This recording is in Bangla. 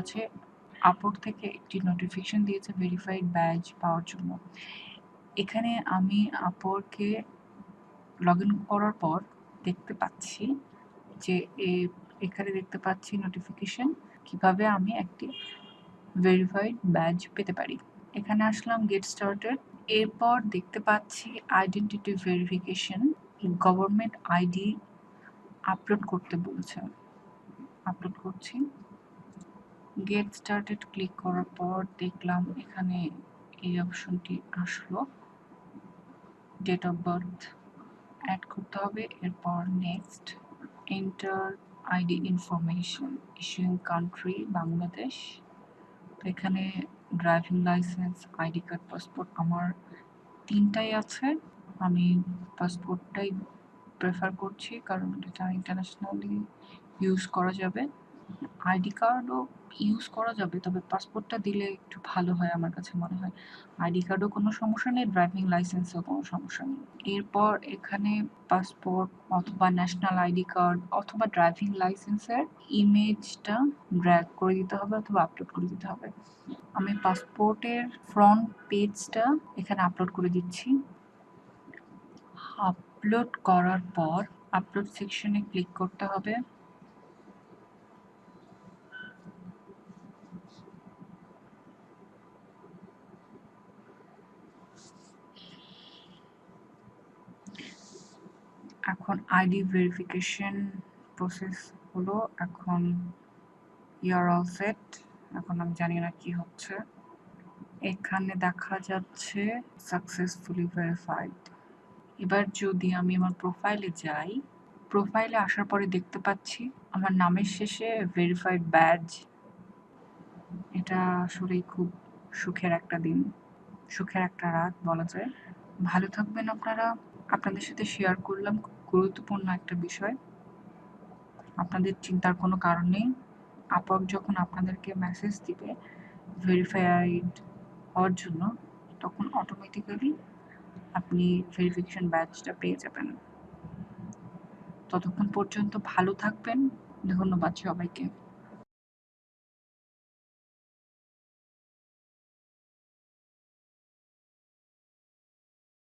আছে আপওয়ার্ক থেকে একটি নোটিফিকেশন দিয়েছে ভেরিফাইড ব্যাজ পাওয়ার জন্য। এখানে আমি আপওয়ার্কে লগ ইন করার পর দেখতে পাচ্ছি যে এখানে দেখতে পাচ্ছি নোটিফিকেশন কিভাবে আমি একটি ভেরিফাইড ব্যাজ পেতে পারি। এখানে আসলাম গেট স্টার্টেড। এরপর দেখতে পাচ্ছি identity verification, government ID upload করতে বলছে। আপলোড করছি। গেট স্টার্টেড ক্লিক করার পর দেখলাম এখানে এই অপশনটি আসলো, ডেট অফ বার্থ অ্যাড করতে হবে। এরপর next, enter ID information, issuing country Bangladesh. তো এখানে driving licence, ID card, passport আমার তিনটাই আছে। আমি পাসপোর্টটাই প্রেফার করছি কারণ এটা ইন্টারন্যাশনালি ইউজ করা যাবে। আইডি কার্ডও ইউজ করা যাবে, তবে পাসপোর্টটা দিলে একটু ভালো হয় আমার কাছে মনে হয়। আইডি কার্ডও কোনো সমস্যা নেই, ড্রাইভিং লাইসেন্সও কোনো সমস্যা নেই। এরপর এখানে পাসপোর্ট অথবা ন্যাশনাল আইডি কার্ড অথবা ড্রাইভিং লাইসেন্সের ইমেজটা ড্র্যাগ করে দিতে হবে অথবা আপলোড করে দিতে হবে। আমি পাসপোর্টের ফ্রন্ট পেজটা এখানে আপলোড করে দিচ্ছি। আপলোড করার পর আপলোড সেকশনে ক্লিক করতে হবে। এখন আইডি ভেরিফিকেশন প্রসেস হলো। এখন ইউর অল সেট। এখন আমি জানি না কি হচ্ছে। এখানে দেখা যাচ্ছে সাকসেসফুলি ভেরিফাইড। এবার যদি আমি আমার প্রোফাইলে যাই, প্রোফাইলে আসার পরে দেখতে পাচ্ছি আমার নামের শেষে ভেরিফাইড ব্যাজ। এটা আসলেই খুব সুখের একটা দিন, সুখের একটা রাত বলা যায়। ভালো থাকবেন আপনারা। আপনাদের সাথে শেয়ার করলাম খুব গুরুত্বপূর্ণ একটা বিষয়। আপনাদের চিন্তার কোনো কারণ নেই। আপওয়ার্ক যখন আপনাদেরকে মেসেজ দিবে ভেরিফাইড হওয়ার জন্য, তখন অটোমেটিক্যালি আপনি ভেরিফিকেশন ব্যাজটা পেয়ে যাবেন। ততক্ষণ পর্যন্ত ভালো থাকবেন। ধন্যবাদ সবাইকে।